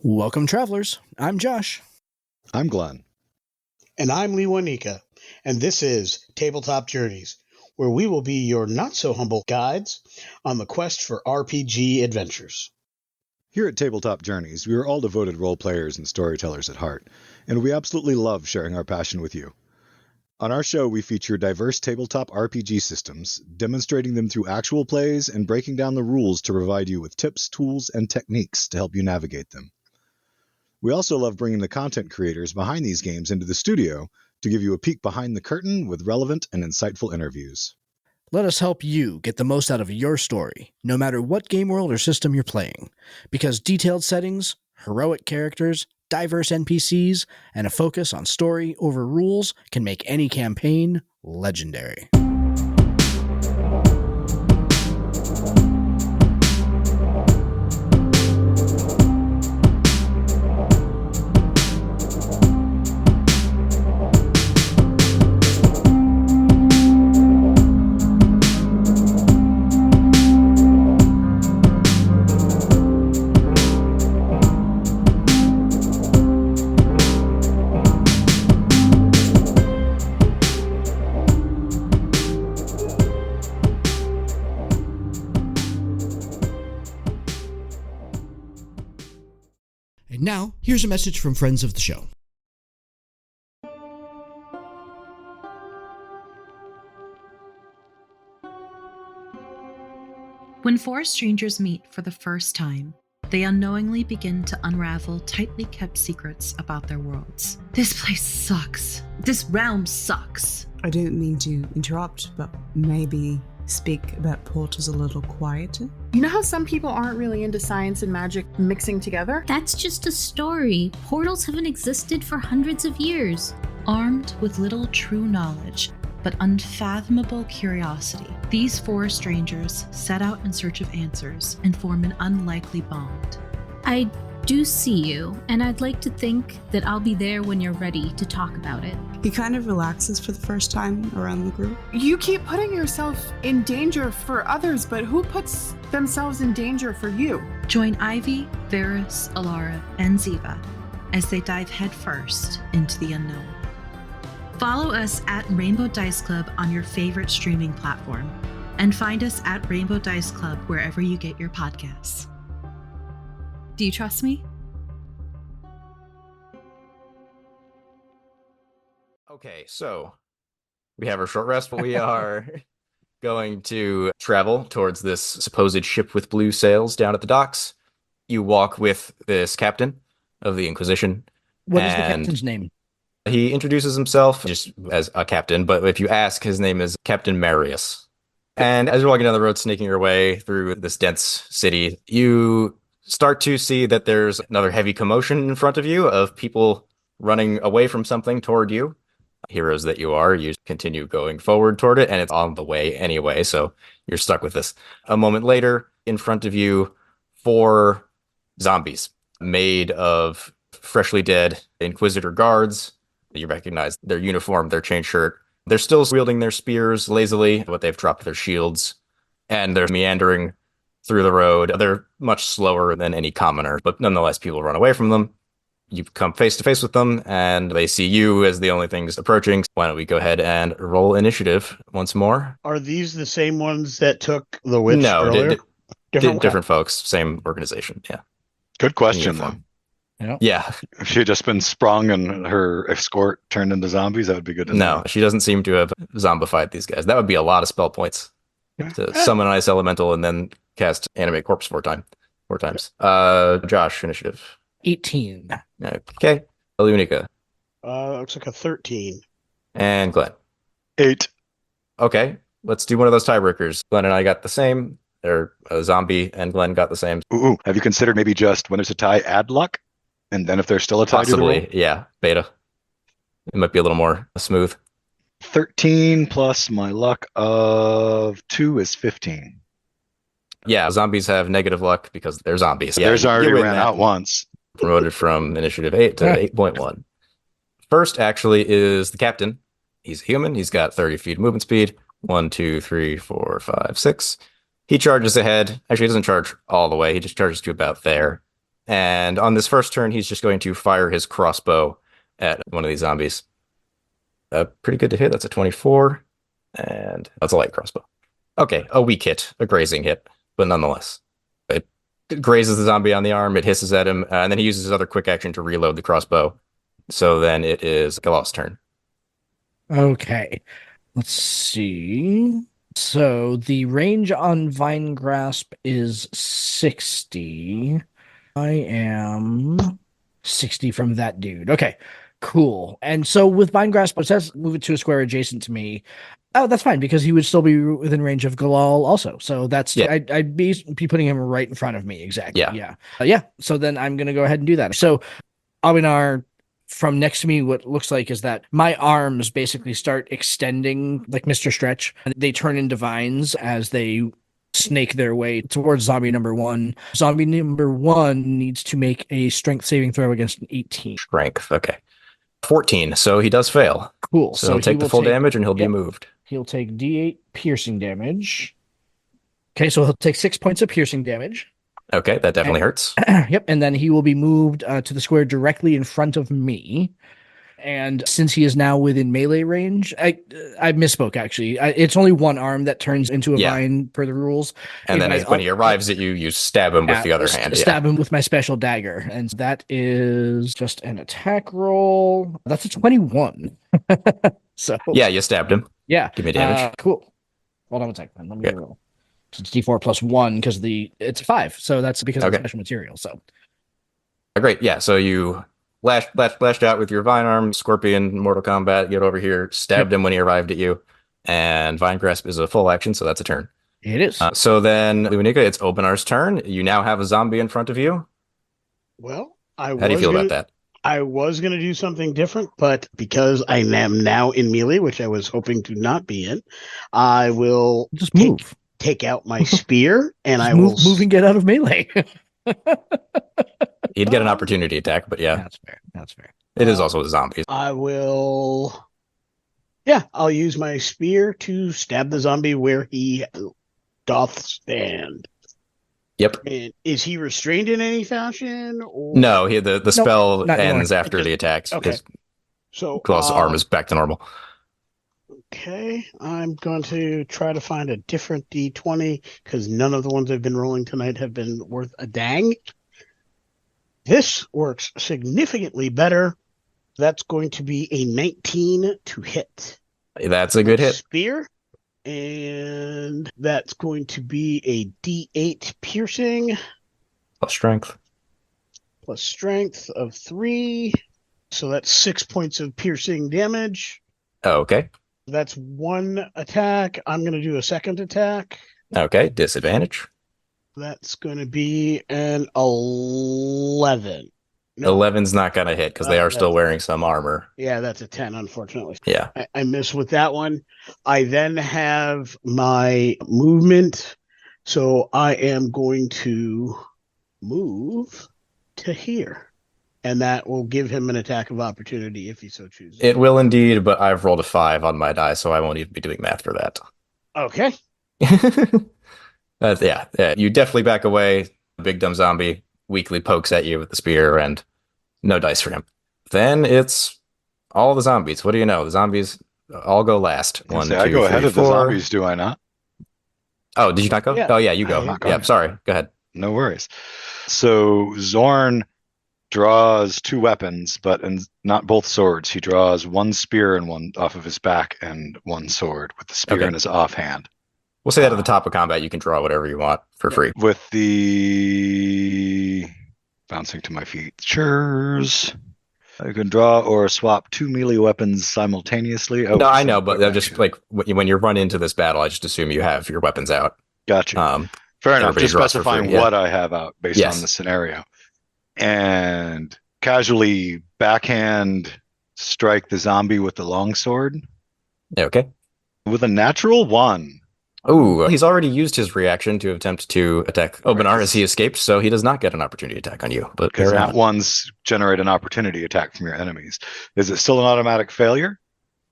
Welcome, travelers. I'm Josh. I'm Glenn. And I'm Lee Wanika, and this is Tabletop Journeys, where we will be your not-so-humble guides on the quest for RPG adventures. Here at Tabletop Journeys, we are all devoted role players and storytellers at heart, and we absolutely love sharing our passion with you. On our show, we feature diverse tabletop RPG systems, demonstrating them through actual plays and breaking down the rules to provide you with tips, tools, and techniques to help you navigate them. We also love bringing the content creators behind these games into the studio to give you a peek behind the curtain with relevant and insightful interviews. Let us help you get the most out of your story, no matter what game world or system you're playing, because detailed settings, heroic characters, diverse NPCs, and a focus on story over rules can make any campaign legendary. And now, here's a message from friends of the show. When four strangers meet for the first time, they unknowingly begin to unravel tightly kept secrets about their worlds. This place sucks. This realm sucks. I don't mean to interrupt, but maybe speak about portals a little quieter? You know how some people aren't really into science and magic mixing together? That's just a story. Portals haven't existed for hundreds of years. Armed with little true knowledge, but unfathomable curiosity, these four strangers set out in search of answers and form an unlikely bond. I do see you, and I'd like to think that I'll be there when you're ready to talk about it. He kind of relaxes for the first time around the group. You keep putting yourself in danger for others, but who puts themselves in danger for you? Join Ivy, Varys, Alara, and Ziva as they dive headfirst into the unknown. Follow us at Rainbow Dice Club on your favorite streaming platform, and find us at Rainbow Dice Club wherever you get your podcasts. Do you trust me? Okay, so we have our short rest, but we are going to travel towards this supposed ship with blue sails down at the docks. You walk with this captain of the Inquisition. What is the captain's name? He introduces himself just as a captain, but if you ask, his name is Captain Marius. And as you're walking down the road, sneaking your way through this dense city, you start to see that there's another heavy commotion in front of you of people running away from something toward you. Heroes that you are, you continue going forward toward it, and it's on the way anyway, so you're stuck with this. A moment later, in front of you, four zombies made of freshly dead Inquisitor guards. You recognize their uniform, their chain shirt. They're still wielding their spears lazily, but they've dropped their shields, and they're meandering through the road. They're much slower than any commoner, but nonetheless, people run away from them. You come face to face with them, and they see you as the only things approaching. Why don't we go ahead and roll initiative once more? Are these the same ones that took the witch earlier? Different folks, same organization, yeah. Good question, though. Yeah. If she had just been sprung and her escort turned into zombies, that would be good to know. No, she doesn't seem to have zombified these guys. That would be a lot of spell points to summon an ice elemental and then cast animate corpse four times. Josh, initiative. 18. Okay. Lunica. Looks like a 13. And Glenn. 8. Okay. Let's do one of those tiebreakers. Glenn and I got the same. They're a zombie, and Glenn got the same. Ooh. Have you considered maybe just when there's a tie, add luck? And then if there's still a tie, possibly, yeah. Beta. It might be a little more smooth. 13 plus my luck of 2 is 15. Yeah, zombies have negative luck because they're zombies. Yeah, theirs already ran out once. Promoted from initiative 8 to 8.1. First, actually, is the captain. He's a human. He's got 30 feet movement speed. 1, 2, 3, 4, 5, 6. He charges ahead. Actually, he doesn't charge all the way. He just charges to about there. And on this first turn, he's just going to fire his crossbow at one of these zombies. Pretty good to hit. That's a 24. And that's a light crossbow. Okay, a weak hit, a grazing hit, but nonetheless. It grazes the zombie on the arm, it hisses at him, and then he uses his other quick action to reload the crossbow. So then it is Galof's turn. Okay. Let's see. So the range on Vine Grasp is 60. I am 60 from that dude. Okay, cool. And so with Vine Grasp, it says move it to a square adjacent to me. Oh, that's fine, because he would still be within range of Galal also. So that's, Yeah. I'd be putting him right in front of me. Exactly. Yeah. Yeah. So then I'm going to go ahead and do that. So Abinar, from next to me, what looks like is that my arms basically start extending like Mr. Stretch. They turn into vines as they snake their way towards zombie number 1. Zombie number 1 needs to make a strength saving throw against an 18. Strength, okay. 14, so he does fail. Cool. So he'll take the full damage and he'll be moved. He'll take D8 piercing damage. Okay, so he'll take 6 points of piercing damage. Okay, that definitely hurts. Yep, and then he will be moved to the square directly in front of me. And since he is now within melee range, I misspoke, actually. It's only one arm that turns into a vine per the rules. And then when he arrives at you, you stab him with the other hand. Stab him with my special dagger. And that is just an attack roll. That's a 21. So yeah, you stabbed him. Yeah. Give me damage. Cool. Hold on a second. Let me roll. So it's D4 plus 1 because it's 5. So that's because of the special material. So great. Yeah. So you lashed out with your vine arm, Scorpion, Mortal Kombat, get over here, stabbed him when he arrived at you. And Vine Grasp is a full action, so that's a turn. It is. So then, Luanika, it's Obinar's turn. You now have a zombie in front of you. Well, how do you feel about that? I was going to do something different, but because I am now in melee, which I was hoping to not be in, I will just move. Take out my spear, and just I will move and get out of melee. He'd get an opportunity attack, but yeah. That's fair. It is also a zombie. I will... Yeah, I'll use my spear to stab the zombie where he doth stand. Yep. And is he restrained in any fashion? Or... No, the spell ends after the attack. Okay. So Claw's arm is back to normal. Okay, I'm going to try to find a different D20 because none of the ones I've been rolling tonight have been worth a dang. This works significantly better. That's going to be a 19 to hit. That's a good hit. Spear. And that's going to be a D8 piercing. Plus strength. Plus strength of 3. So that's 6 points of piercing damage. Oh, okay. That's one attack. I'm going to do a second attack. Okay, disadvantage. That's going to be an 11. No. 11's not going to hit because they are still wearing some armor. Yeah, that's a 10, unfortunately. Yeah. I miss with that one. I then have my movement. So I am going to move to here. And that will give him an attack of opportunity if he so chooses. It will indeed, but I've rolled a 5 on my die, so I won't even be doing math for that. Okay. Yeah. You definitely back away. Big dumb zombie weakly pokes at you with the spear, and no dice for him. Then it's all the zombies. What do you know? The zombies all go last. I go ahead of the zombies, do I not? Oh, did you not go? Yeah. Oh, yeah, you go. Yeah, sorry. Go ahead. No worries. So Zorn draws 2 weapons, but not both swords. He draws 1 spear and 1 off of his back and 1 sword with the spear in his offhand. We'll say that at the top of combat, you can draw whatever you want for free. With the bouncing to my features, I can draw or swap 2 melee weapons simultaneously. No, I know, but just like when you run into this battle, I just assume you have your weapons out. Gotcha. Fair enough. Just specifying what I have out based on the scenario. And casually backhand strike the zombie with the longsword. Okay. With a natural 1. Oh, he's already used his reaction to attempt to attack Obinar as he escaped, so he does not get an opportunity attack on you. But because nat ones generate an opportunity attack from your enemies. Is it still an automatic failure?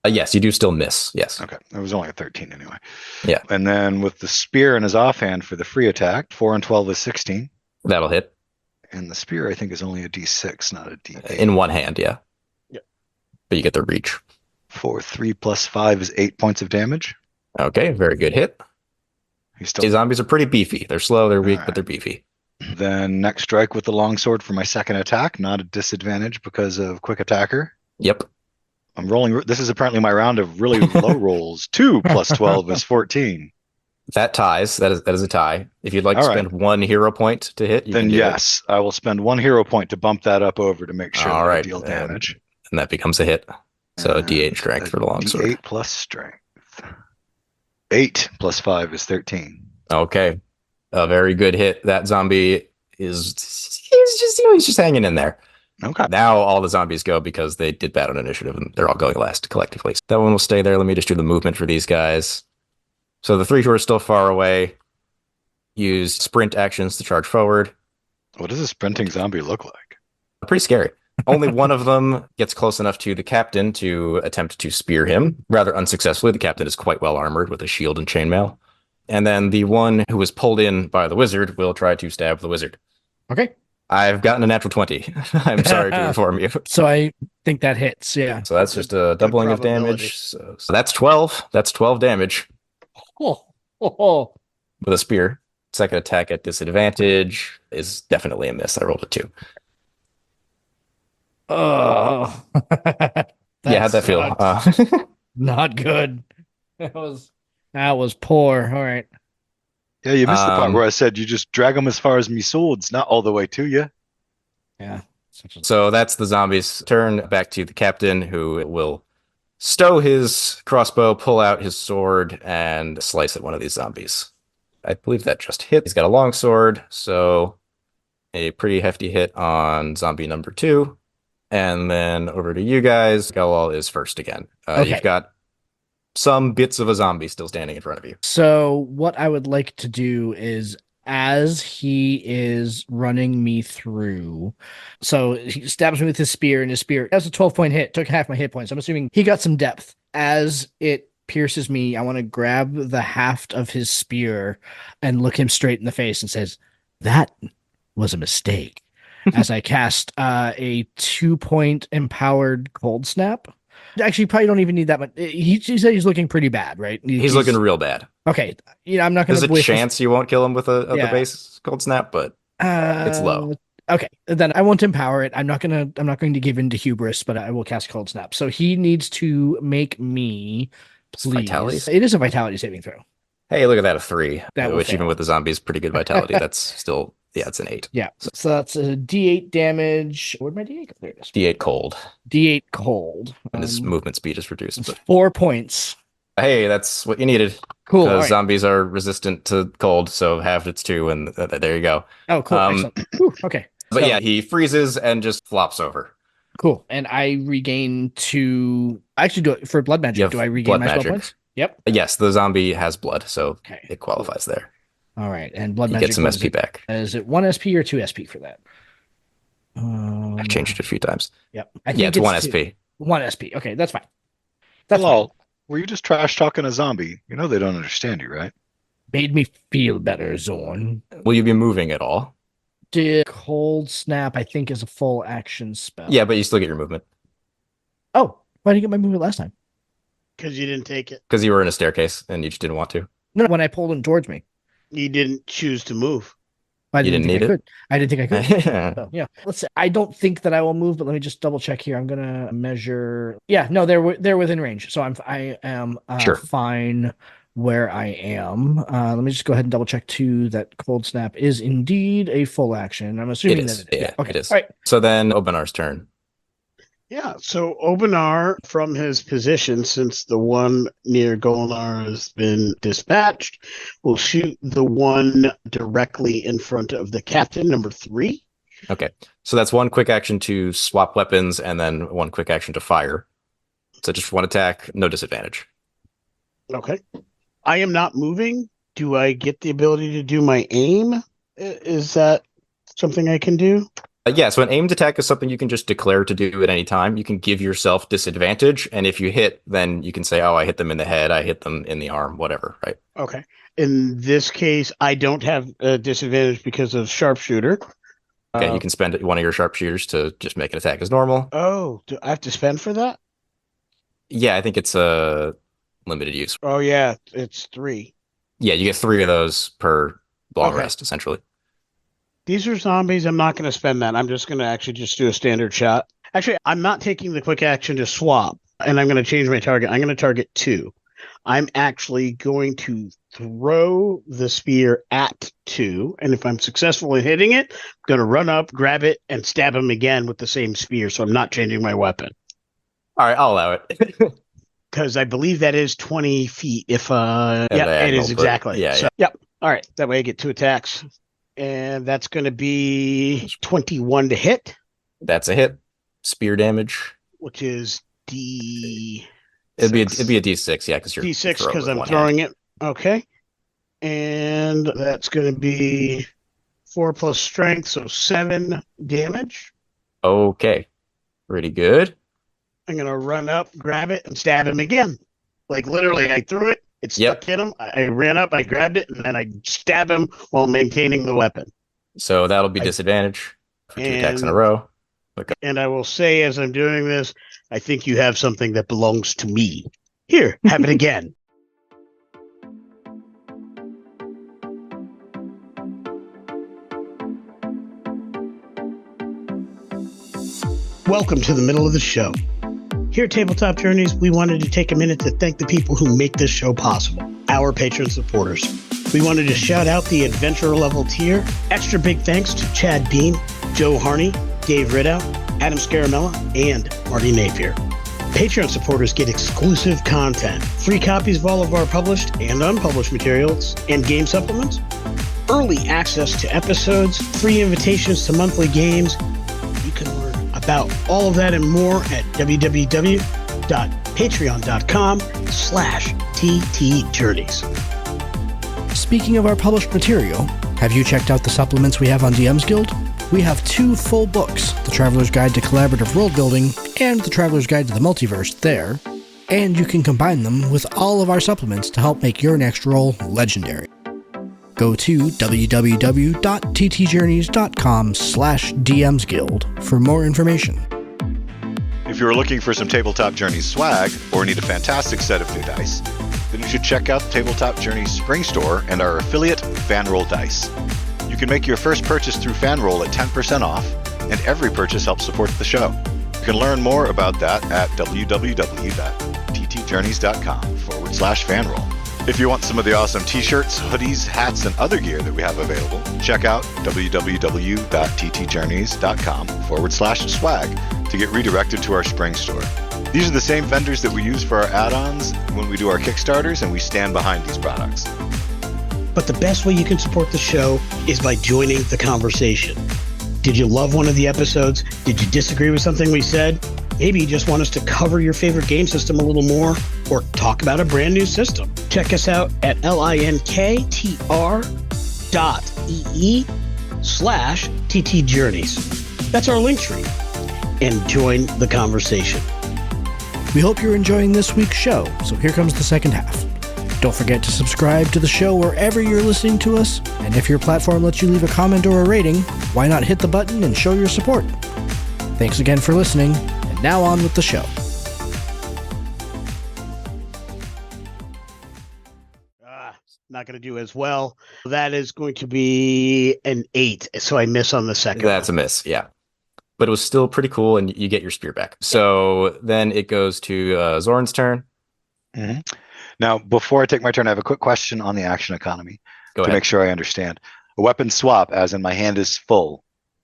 Yes, you do still miss. Yes. Okay. It was only a 13 anyway. Yeah. And then with the spear in his offhand for the free attack, 4 and 12 is 16. That'll hit. And the spear, I think, is only a D6, not a D8. In one hand, yeah. Yep. But you get the reach. For 3 plus 5 is 8 points of damage. Okay, very good hit. He's These still. zombies are pretty beefy. They're slow, they're weak, Alright. but they're beefy. Then next strike with the longsword for my second attack, not a disadvantage because of quick attacker. Yep. I'm rolling. This is apparently my round of really low rolls. 2 plus 12 is 14. That ties. That is a tie. If you'd like to All right. spend 1 hero point to hit, you Then can do yes, I will spend 1 hero point to bump that up over to make sure All that I right, deal and damage. it, and that becomes a hit. So And D8 strength a for the longsword. D8 plus strength. 8 plus 5 is 13. Okay, a very good hit. That zombie is he's just hanging in there. Okay. Now all the zombies go because they did bad on initiative and they're all going last collectively. That one will stay there. Let me just do the movement for these guys. So the 3 who are still far away use sprint actions to charge forward. What does a sprinting zombie look like? Pretty scary. Only one of them gets close enough to the captain to attempt to spear him, rather unsuccessfully. The captain is quite well armored with a shield and chainmail. And then the one who was pulled in by the wizard will try to stab the wizard. Okay. I've gotten a natural 20. I'm sorry to inform you. So I think that hits. Yeah. So that's just a doubling of probability. damage. So that's 12. That's 12 damage Oh, oh, oh. with a spear. Second attack at disadvantage is definitely a miss. I rolled a 2. Oh. Yeah, how'd that feel? Not good. That was poor. All right. Yeah, you missed the part Um, where I said you just drag them as far as me swords, not all the way to you. Yeah. So that's the zombie's turn. Back to the captain, who will stow his crossbow, pull out his sword, and slice at one of these zombies. I believe that just hit. He's got a long sword, so a pretty hefty hit on zombie number 2. And then over to you guys. Galal is first again. Okay. You've got some bits of a zombie still standing in front of you. So what I would like to do is, as he is running me through, so he stabs me with his spear, and his spear has a 12-point hit, took half my hit points. I'm assuming he got some depth. As it pierces me, I want to grab the haft of his spear and look him straight in the face and says, "That was a mistake." As I cast a 2-point empowered cold snap. Actually, you probably don't even need that much. He said he's looking pretty bad, right? He's looking real bad. Okay. I'm not going There's to a chance you won't kill him with the Yeah. base cold snap, but it's low. Okay, then I won't empower it. I'm not going to give in to hubris, but I will cast cold snap. So he needs to make me, It's vitality. please. It is a vitality saving throw. Hey, look at that, a 3, That will which fail. even with the zombies, pretty good vitality. That's still, yeah, it's an 8. Yeah. So that's a D8 damage. Where'd my D8 go? There it is. D8 cold, D8 cold. and his movement speed is reduced. It's But 4 points. hey, that's what you needed. Cool. Because all right. zombies are resistant to cold, so half it's 2, and there you go. Oh, cool. Excellent. Whew, okay. But So- yeah, he freezes and just flops over. Cool. And I regain 2. Actually, do it for blood You magic. have Do I regain blood my spell magic. points? Yep. Yes, the zombie has blood, so Okay. it qualifies there. All right. And blood You magic. get some what is SP it? back. Is it 1 SP or 2 SP for that? I've changed it a few times. Yep. I Yeah, it's 1 SP. 1 SP. Okay, that's fine. That's fine. Hello. Were you just trash talking a zombie? You know they don't understand you, right? Made me feel better, Zorn. Will you be moving at all? Did cold snap, I think, is a full action spell. Yeah, but you still get your movement Oh, why did I get my movement last time? Because you didn't take it. because you were in a staircase and you just didn't want to. No, when I pulled him towards me. You didn't choose to move. I You didn't think need I it? could. I didn't think I could. So, yeah. Let's see. I don't think that I will move, but let me just double check here. I'm gonna measure. Yeah, no, they're within range. So I am Sure. fine where I am. Let me just go ahead and double check too that cold snap is indeed a full action. I'm assuming It is. that it is. Yeah, Okay. it is. All right. So then Obenar's turn. Yeah, so Obenar, from his position, since the one near Golnar has been dispatched, will shoot the one directly in front of the captain, number 3. Okay. So that's 1 quick action to swap weapons and then 1 quick action to fire. So just 1 attack, no disadvantage. Okay. I am not moving. Do I get the ability to do my aim? Is that something I can do? Yeah, so an aimed attack is something you can just declare to do at any time. You can give yourself disadvantage, and if you hit, then you can say, oh, I hit them in the head, I hit them in the arm, whatever, right? Okay. In this case, I don't have a disadvantage because of sharpshooter. Okay, you can spend one of your sharpshooters to just make an attack as normal. Oh, do I have to spend for that? Yeah, I think it's a limited use. Oh, yeah, it's 3. Yeah, you get 3 of those per long Okay. rest, essentially. These are zombies. I'm not going to spend that. I'm just going to actually just do a standard shot. Actually, I'm not taking the quick action to swap, and I'm going to change my target. I'm going to target 2. I'm actually going to throw the spear at 2, and if I'm successful in hitting it, I'm going to run up, grab it, and stab him again with the same spear, so I'm not changing my weapon. All right, I'll allow it. Because I believe that is 20 feet. If yeah, it diagonal, is but- exactly. yeah, So, yep. All right. That way I get 2 attacks. And that's going to be 21 to hit, That's a hit. Spear damage. which is D. It'd be a D6, yeah, because you're D6 throwing because with I'm one throwing it. Okay. And that's going to be 4 plus strength, so 7 damage. hand. Okay, pretty good. I'm going to run up, grab it, and stab him again. Like literally, I threw it. It stuck in him. I ran up, I grabbed it, and then I stab him while maintaining the weapon. So that'll be disadvantage for 2 attacks in a And- row. And I will say, as I'm doing this, I think you have something that belongs to me. Here, have it again. Welcome to the middle of the show. Here at Tabletop Journeys, we wanted to take a minute to thank the people who make this show possible, our patron supporters. We wanted to shout out the adventurer level tier. Extra big thanks to Chad Bean, Joe Harney, Dave Ridow, Adam Scaramella, and Marty Napier. Patreon supporters get exclusive content, free copies of all of our published and unpublished materials, and game supplements, early access to episodes, free invitations to monthly games. You can learn about all of that and more at www.patreon.com/ttjourneys. Speaking of our published material, have you checked out the supplements we have on DM's Guild? We have 2 full books, The Traveler's Guide to Collaborative World Building and The Traveler's Guide to the Multiverse there, and you can combine them with all of our supplements to help make your next roll legendary. Go to www.ttjourneys.com/DMsGuild for more information. If you're looking for some Tabletop Journeys swag or need a fantastic set of new dice, then you should check out the Tabletop Journeys Spring Store and our affiliate, FanRoll Dice. You can make your first purchase through FanRoll at 10% off, and every purchase helps support the show. You can learn more about that at www.ttjourneys.com/FanRoll. If you want some of the awesome t-shirts, hoodies, hats, and other gear that we have available, check out www.ttjourneys.com/swag to get redirected to our spring store. These are the same vendors that we use for our add-ons when we do our Kickstarters, and we stand behind these products. But the best way you can support the show is by joining the conversation. Did you love one of the episodes? Did you disagree with something we said? Maybe you just want us to cover your favorite game system a little more, or talk about a brand new system. Check us out at linktr.ee/ttjourneys. That's our link tree. And join the conversation. We hope you're enjoying this week's show, so here comes the second half. Don't forget to subscribe to the show wherever you're listening to us, and if your platform lets you leave a comment or a rating, why not hit the button and show your support? Thanks again for listening, and now on with the show. Not going to do as well. That is going to be an 8, so I miss on the second. That's a miss, yeah. But it was still pretty cool, and you get your spear back. So then it goes to Zoran's turn. Mm-hmm. Now, before I take my turn, I have a quick question on the action economy Go to ahead. make sure I understand. A weapon swap, as in my hand is full,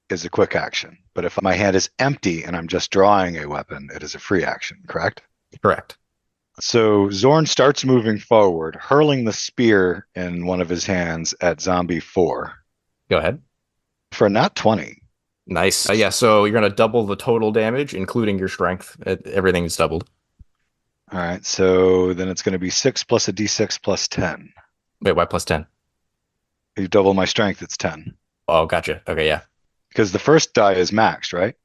is a quick action. But if my hand is empty and I'm just drawing a weapon, it is a free action, correct? Correct. So Zorn starts moving forward, hurling the spear in one of his hands at Zombie 4 Go ahead. for a nat 20. Nice. Yeah, so you're going to double the total damage, including your strength. Everything is doubled. All right, so then it's going to be 6 plus a d6 plus 10. Wait, why plus 10? If you double my strength, it's 10. Oh, gotcha. Okay, yeah. Because the first die is maxed, right?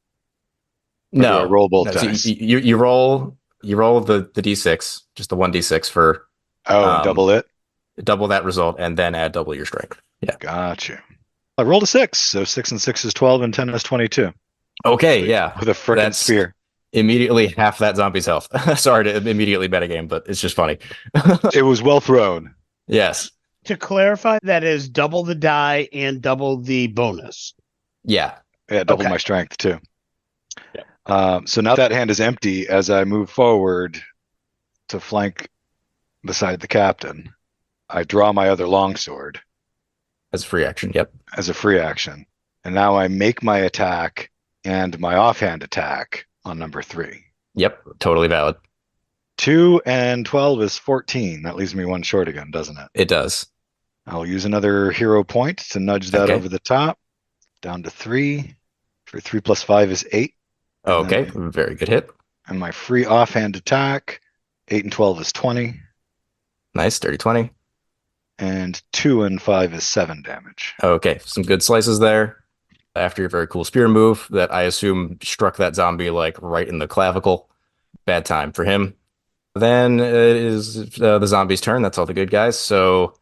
Or do No. I roll both No, so dice. you roll the d6, just the 1d6 for double it? double that result, and then add double your strength. Yeah. Gotcha. I rolled a 6, so 6 and 6 is 12, and 10 is 22. Okay, yeah. With a frickin' That's spear. immediately half that zombie's health. Sorry to immediately metagame, but it's just funny. It was well thrown. Yes. To clarify, that is double the die and double the bonus. Yeah. Yeah, double Okay. my strength, too. Yeah. So now that hand is empty as I move forward to flank beside the captain. I draw my other longsword As a free action. Yep. as a free action. And now I make my attack and my offhand attack on number 3. Yep. Totally valid. 2 and 12 is 14. That leaves me one short again, doesn't it? It does. I'll use another hero point to nudge that Okay. over the top. Down to 3. For 3 plus 5 is 8. And Okay. then- Very good hit. And my free offhand attack, 8 and 12 is 20. Nice. Dirty 20. And 2 and 5 is 7 damage. Okay. Some good slices there. After your very cool spear move that I assume struck that zombie like right in the clavicle. Bad time for him. Then it is the zombie's turn. That's all the good guys. So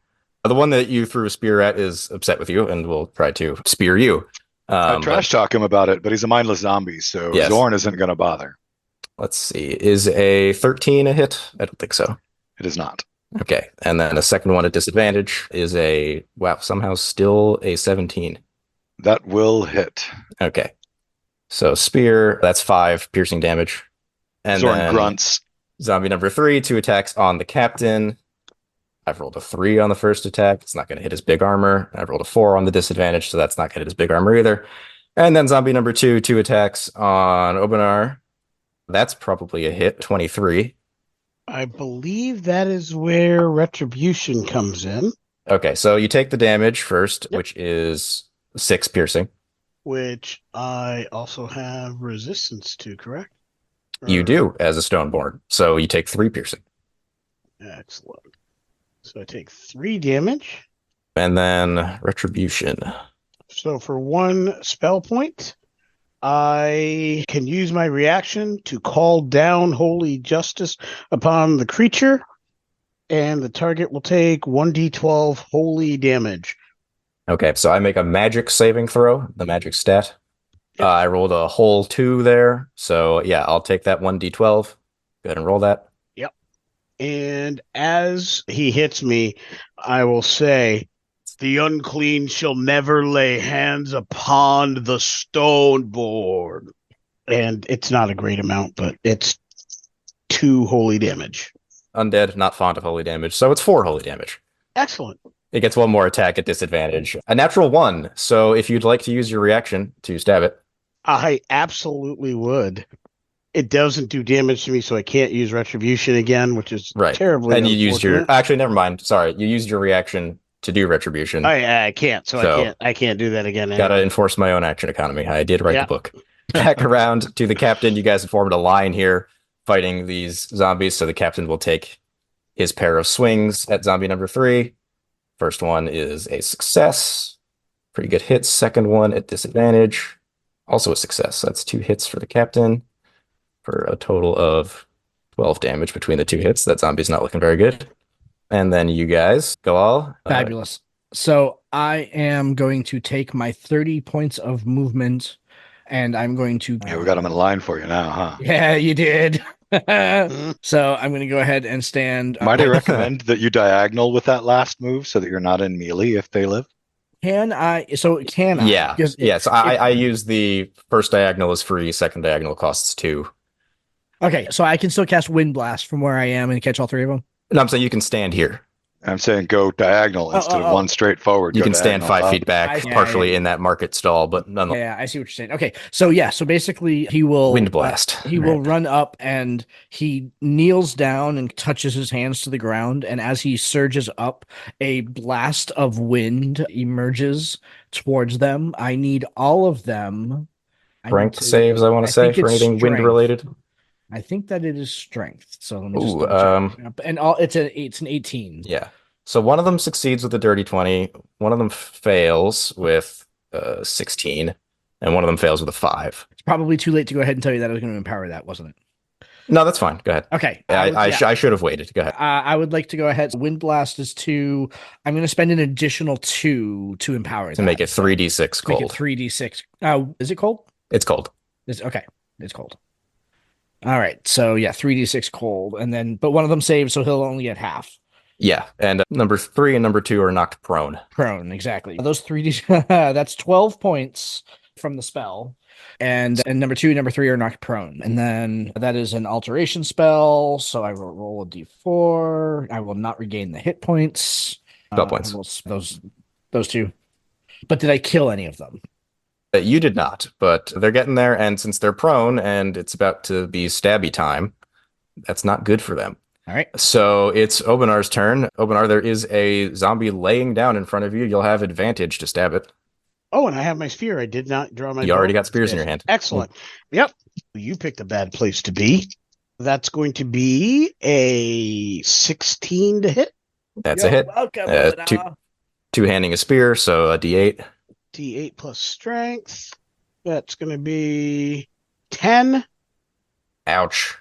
the one that you threw a spear at is upset with you and will try to spear you. I trash talk him about it, but he's a mindless zombie, so Yes. Zorn isn't going to bother. Let's see. Is a 13 a hit? I don't think so. It is not. Okay. And then a second one at disadvantage is a, wow, somehow still a 17. That will hit. Okay. So spear, that's 5 piercing damage. And Zorn then grunts. zombie number 3, 2 attacks on the captain. I've rolled a 3 on the first attack. It's not going to hit his big armor. I've rolled a 4 on the disadvantage, so that's not going to hit his big armor either. And then zombie number 2, 2 attacks on Obenar. That's probably a hit, 23. I believe that is where retribution comes in, Okay, so you take the damage first, Yep. which is 6 piercing. which I also have resistance to, correct? You Or- do as a Stoneborn, so you take 3 piercing. Excellent. So I take 3 damage. And then retribution. So for 1 spell point, I can use my reaction to call down holy justice upon the creature, and the target will take 1d12 holy damage. Okay, so I make a magic saving throw, the magic stat. Yep. I rolled a whole 2 there, so yeah, I'll take that 1d12. Go ahead and roll that. And as he hits me, I will say, "The unclean shall never lay hands upon the stone board." And it's not a great amount, but it's 2 holy damage. Undead, not fond of holy damage, so it's 4 holy damage. Excellent. It gets 1 more attack at disadvantage. A natural 1, so if you'd like to use your reaction to stab it, I absolutely would. It doesn't do damage to me, so I can't use retribution again, which is right. terribly And you used your, unfortunate. actually, never mind. Sorry, you used your reaction to do retribution. I can't, so So- I can't do that again. Gotta enforce my own action economy. I did write Yeah. the book. Back around to the captain. You guys have formed a line here fighting these zombies. So the captain will take his pair of swings at zombie number 3. First one is a success. Pretty good hit. Second one at disadvantage. Also a success. That's 2 hits for the captain for a total of 12 damage between the 2 hits. That zombie's not looking very good. And then you guys, Galal. Fabulous. So I am going to take my 30 points of movement and I'm going to. Yeah, we got him in line for you now, huh? Yeah, you did. So I'm going to go ahead and stand. Might I recommend that you diagonal with that last move so that you're not in melee if they live? Can I? So can I? Yeah. Because Yeah. So I use the first diagonal is free. Second diagonal costs 2. Okay, so I can still cast Wind Blast from where I am and catch all 3 of them. No, I'm saying you can stand here. I'm saying go diagonal instead of one straight forward. You go can stand diagonal 5 up. feet back, Yeah, partially yeah. in that market stall, but nonetheless, Yeah, I see what you're saying. Okay, so yeah, so basically he will wind blast. He will run up and he kneels down and touches his hands to the ground. And as he surges up, a blast of wind emerges towards them. I need all of them. I need Strength to- saves, I want to say, think for it's anything wind strength. related. I think that it is strength. So let me just Ooh, double check. And all it's an 18. Yeah. So one of them succeeds with a dirty 20. One of them fails with 16. And one of them fails with a 5. It's probably too late to go ahead and tell you that I was going to empower that, wasn't it? No, that's fine. Go ahead. Okay. I should have waited. Go ahead. I would like to go ahead. Wind Blast is 2. I'm going to spend an additional 2 to empower To make it 3d6 cold. Make it 3d6. Is it cold? It's cold. Okay. It's cold. All right. So yeah, 3d6 cold, and then but one of them saves, so he'll only get half. Yeah, and number 3 and number 2 are knocked prone. Prone, exactly. Those 3d that's 12 points from the spell. And number 2 and number 3 are knocked prone. And then that is an alteration spell. So I will roll a d4. I will not regain the hit points. Spell points. Those 2. But did I kill any of them? You did not, but they're getting there. And since they're prone and it's about to be stabby time, that's not good for them. All right. So it's Obinar's turn. Obinar, there is a zombie laying down in front of you. You'll have advantage to stab it. Oh, and I have my spear. I did not draw my. You already got spears in your hand. Excellent. Yep. You picked a bad place to be. That's going to be a 16 to hit. That's a hit. Welcome, two-handing a spear, so a d8. D8 plus strength. That's going to be 10. Ouch.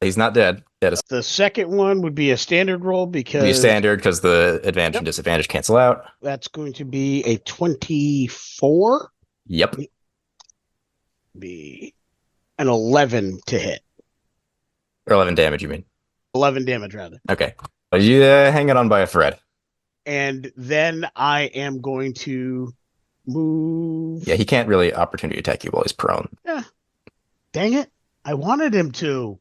He's not dead. The second one would be a standard roll because... Be standard because the advantage and disadvantage cancel out. That's going to be a 24. Yep. Be an 11 to hit. Or 11 damage, you mean? 11 damage, rather. Okay. You hang it on by a thread. And then I am going to move... Yeah, he can't really opportunity attack you while he's prone. Yeah. Dang it. I wanted him to.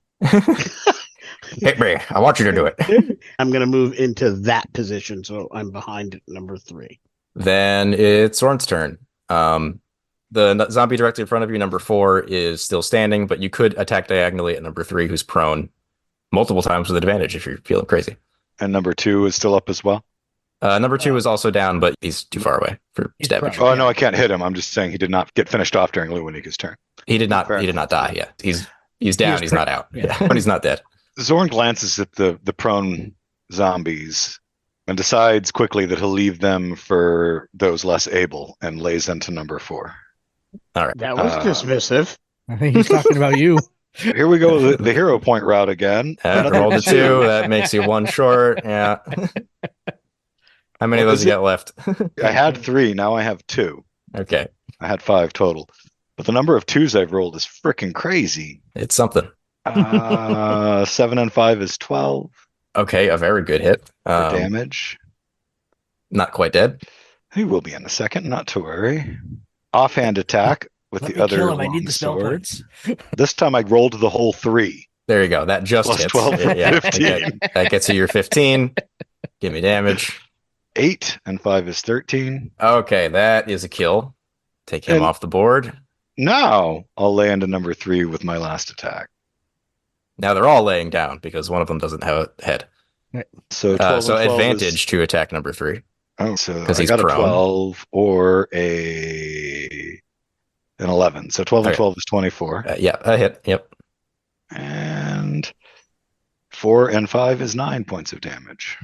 Hit me. I want you to do it. I'm going to move into that position, so I'm behind number 3. Then it's Zorn's turn. The zombie directly in front of you, number 4, is still standing, but you could attack diagonally at number 3, who's prone, multiple times with advantage if you're feeling crazy. And number 2 is still up as well? Number 2 is also down, but he's too far away for stabbing. Oh, no, I can't hit him. I'm just saying he did not get finished off during Luwinika's turn. He did not die yet. He's down, he's not out. Yeah. But he's not dead. Zorn glances at the prone zombies and decides quickly that he'll leave them for those less able and lays into number 4. All right. That was dismissive. I think he's talking about you. Here we go, the hero point route again. Rolled a 2. That makes you 1 short. Yeah. How many of those you got left? I had 3. Now I have 2. Okay. I had 5 total. But the number of 2s I've rolled is freaking crazy. It's something. 7 and 5 is 12. Okay, a very good hit. For damage. Not quite dead. He will be in a second, not to worry. Offhand attack with the other kill him. I need the spell sword. points. This time I rolled the whole 3. There you go. That just Plus hits. 12, Yeah, 15. okay. That gets you your 15. Give me damage. 8 and 5 is 13. Okay, that is a kill. Take him And- off the board. Now I'll land a number 3 with my last attack. Now they're all laying down because one of them doesn't have a head. So 12 So and 12 advantage is, to attack number 3. oh, so 'cause I he's got prone. a 12 or an 11. So 12 and Okay. 12 is 24. Yeah, a hit. Yep. And 4 and 5 is 9 points of damage.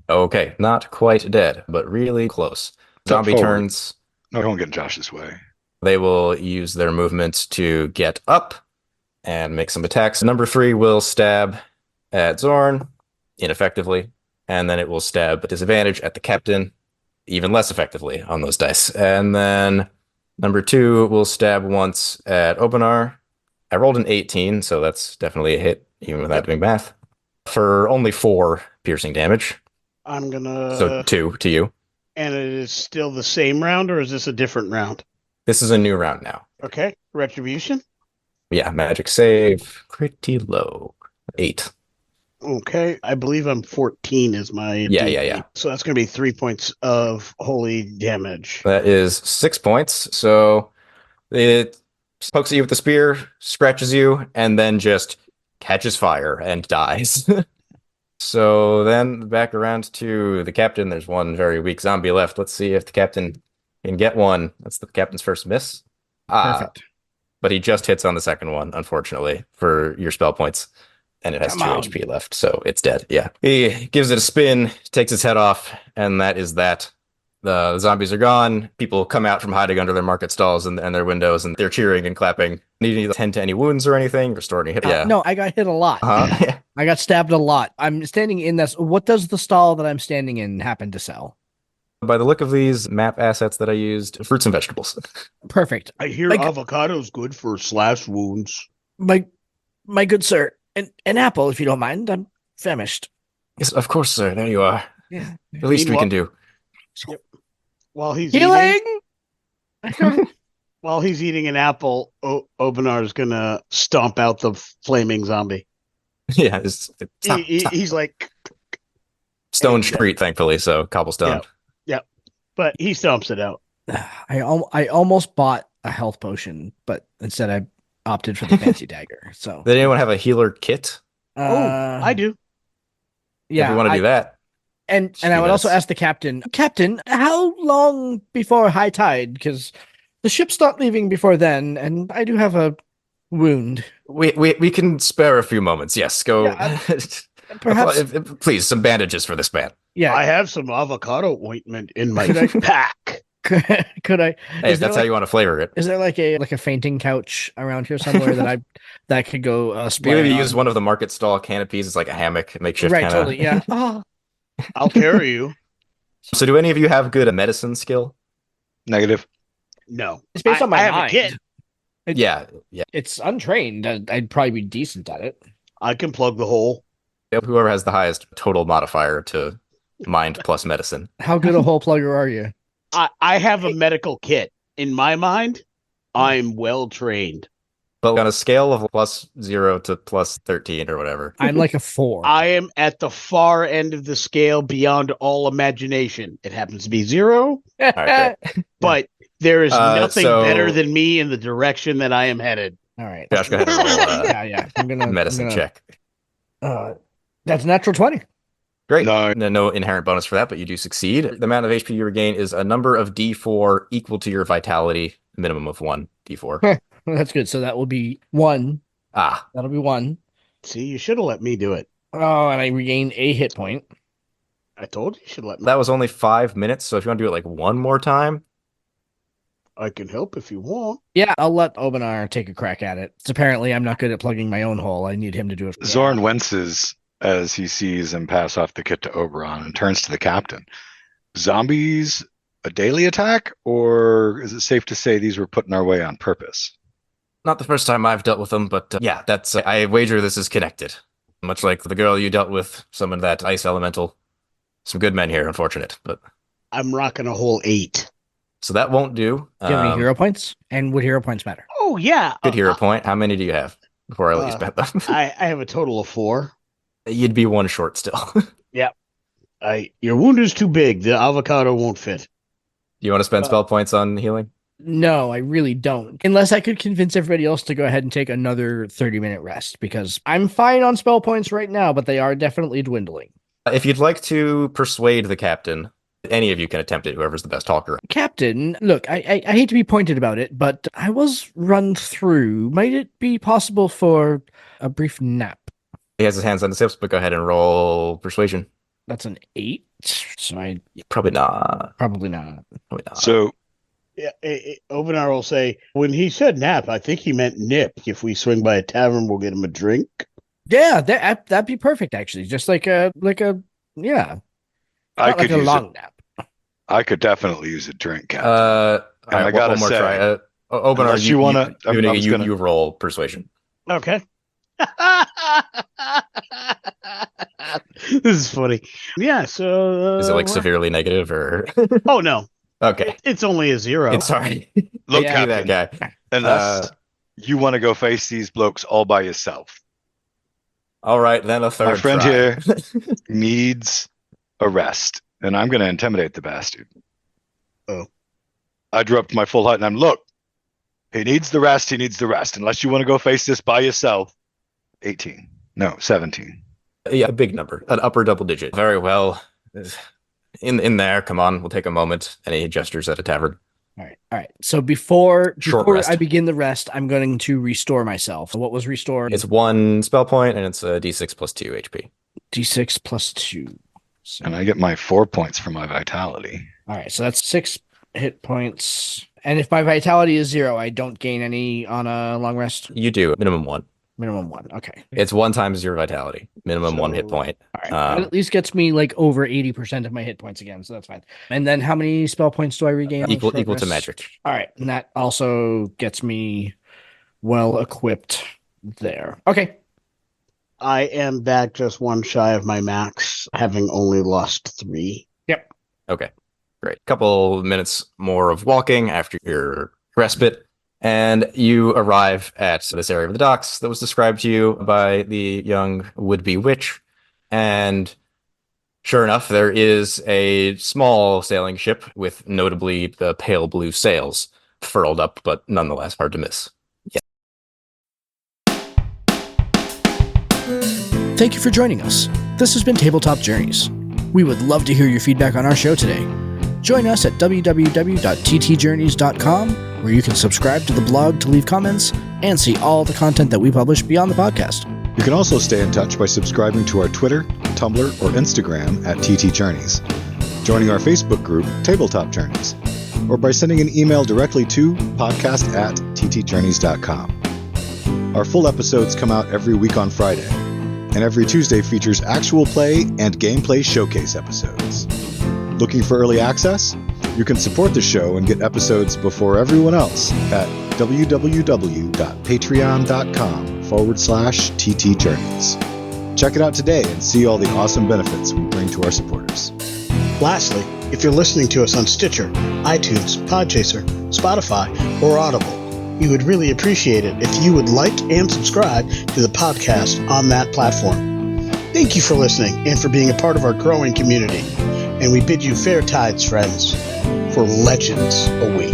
Okay, not quite dead, but really close. Zombie forward. turns. No, don't get in Josh's way. They will use their movement to get up and make some attacks. Number 3 will stab at Zorn ineffectively, and then it will stab at disadvantage at the captain even less effectively on those dice. And then number 2 will stab once at Obinar. I rolled an 18, so that's definitely a hit, even without doing math, for only 4 piercing damage. I'm going to... So 2 to you. And it is still the same round, or is this a different round? This is a new round now. Okay. Retribution. Yeah, magic save. Pretty low. 8. Okay. I believe I'm 14 is my... Yeah, DP. yeah, yeah. So that's going to be 3 points of holy damage. That is 6 points. So it pokes at you with the spear, scratches you, and then just catches fire and dies. So then back around to the captain. There's one very weak zombie left. Let's see if the captain can get one. That's the captain's first miss. Perfect. But he just hits on the second one, unfortunately, for your spell points. And it has Come 2 on. HP left, so it's dead. Yeah. He gives it a spin, takes its head off, and that is that. The zombies are gone. People come out from hiding under their market stalls and their windows, and they're cheering and clapping. Need any tend to any wounds or anything? Restore any hit? Yeah. No, I got hit a lot. Uh-huh. I got stabbed a lot. I'm standing in this. What does the stall that I'm standing in happen to sell? By the look of these map assets that I used, fruits and vegetables. Perfect. I hear Like- avocado's good for slash wounds. My good sir, an apple, if you don't mind. I'm famished. Yes, of course, sir. There you are. Yeah. The least we can do. While he's Healing. while he's eating an apple, Obenar's gonna stomp out the flaming zombie. Yeah, it's stop. He's like, Stone Street, thankfully, so cobblestone. but he stomps it out. I almost bought a health potion, but instead I opted for the fancy dagger. So Did anyone have a healer kit? I do. Yeah, if you want to do that. And Just I few would also minutes. ask the Captain, how long before high tide? Because the ship's not leaving before then, and I do have a wound. We can spare a few moments. Yes, go. Yeah, Perhaps, Please, some bandages for this man. yeah. I have some avocado ointment in my Could I- pack. Could I? Hey, if Is there that's how you want to flavor it. Is there like a fainting couch around here somewhere that could go spray? Maybe on? use one of the market stall canopies. It's like a hammock, makeshift Right, kind of. totally. Yeah. Oh, I'll carry you. So, do any of you have good medicine skill? Negative. No, it's based on my I have mind. a kit. Yeah. It's untrained. I'd probably be decent at it. I can plug the hole. Whoever has the highest total modifier to mind plus medicine. How good a hole plugger are you? I have a medical kit. In my mind, I'm well trained. But on a scale of +0 to +13 or whatever. I'm like a 4. I am at the far end of the scale beyond all imagination. It happens to be 0, right, but there is nothing so- better than me in the direction that I am headed. All right. Josh, go ahead and roll Yeah. I'm gonna a medicine check. That's a natural 20. Great. No. No inherent bonus for that, but you do succeed. The amount of HP you regain is a number of D4 equal to your vitality, minimum of 1 D4. That's good. So that will be 1. Ah, That'll be 1. See, you should have let me do it. Oh, and I regain a hit point. I told you you should let me. that was only 5 minutes, so if you want to do it like one more time, I can help if you want. Yeah, I'll let Obenar take a crack at it. It's apparently I'm not good at plugging my own hole. I need him to do it. Zorn winces as he sees him pass off the kit to Oberon and turns to the captain. Zombies a daily attack, or is it safe to say these were put in our way on purpose? not the first time I've dealt with them, but yeah, that's I wager this is connected. Much like the girl you dealt with, summoned that ice elemental. Some good men here, unfortunate, but I'm rocking a whole 8. so that won't do. Do you have any hero points? And would hero points matter? Oh yeah, Good hero point. How many do you have before I let you Uh, spend them? I have a total of 4. You'd be one short still. Your wound is too big. The avocado won't fit. You want to spend spell points on healing? No, I really don't. Unless I could convince everybody else to go ahead and take another 30-minute rest, because I'm fine on spell points right now, but they are definitely dwindling. If you'd like to persuade the captain, any of you can attempt it, whoever's the best talker. Captain, look, I hate to be pointed about it, but I was run through. Might it be possible for a brief nap? He has his hands on the hips, but go ahead and roll persuasion. That's an 8, so I Probably not. probably not. Probably not. So Yeah, Obenar will say, when he said nap, I think he meant nip. If we swing by a tavern, we'll get him a drink. Yeah, that'd be perfect actually. Just like a yeah, I not like could a use long nap. I could definitely use a drink, Captain. All right, I gotta one more say, try. Obenar, unless you wanna- you roll persuasion. Okay. This is funny. Yeah, so... Is it like severely negative or? Oh, no. Okay. It's only a 0. It's sorry. Look, Yeah, Be that Captain, guy. unless you want to go face these blokes all by yourself. All right, then a third. My friend try. here needs a rest, and I'm going to intimidate the bastard. Oh. I drew up to my full height, and I'm, look, he needs the rest, unless you want to go face this by yourself. 18. No, 17. Yeah, a big number, an upper double digit. Very well. In there, come on, we'll take a moment. Any gestures at a tavern? All right. So before rest. I begin the rest, I'm going to restore myself. So what was restored? It's 1 spell point, and it's a d6 plus 2 HP. D6 plus 2. So, And I get my 4 points for my vitality. All right, so that's 6 hit points. And if my vitality is 0, I don't gain any on a long rest? You do, minimum 1. Minimum 1, okay. It's 1 times your vitality, minimum 1 hit So- point. All right, that at least gets me like over 80% of my hit points again, so that's fine. And then how many spell points do I regain? on Equal short to rest? magic. All right, and that also gets me well equipped there. Okay. I am back just 1 shy of my max, having only lost 3. Okay, great. Couple minutes more of walking after your respite, and you arrive at this area of the docks that was described to you by the young would-be witch. And sure enough, there is a small sailing ship with notably the pale blue sails furled up, but nonetheless hard to miss. Thank you for joining us. This has been Tabletop Journeys. We would love to hear your feedback on our show today. Join us at www.ttjourneys.com, where you can subscribe to the blog to leave comments and see all the content that we publish beyond the podcast. You can also stay in touch by subscribing to our Twitter, Tumblr, or Instagram at TT Journeys, joining our Facebook group, Tabletop Journeys, or by sending an email directly to podcast@ttjourneys.com. Our full episodes come out every week on Friday, and every Tuesday features actual play and gameplay showcase episodes. Looking for early access? You can support the show and get episodes before everyone else at www.patreon.com/ttjourneys. Check it out today and see all the awesome benefits we bring to our supporters. Lastly, if you're listening to us on Stitcher, iTunes, Podchaser, Spotify, or Audible, we would really appreciate it if you would like and subscribe to the podcast on that platform. Thank you for listening and for being a part of our growing community. And we bid you fair tides, friends, for legends await.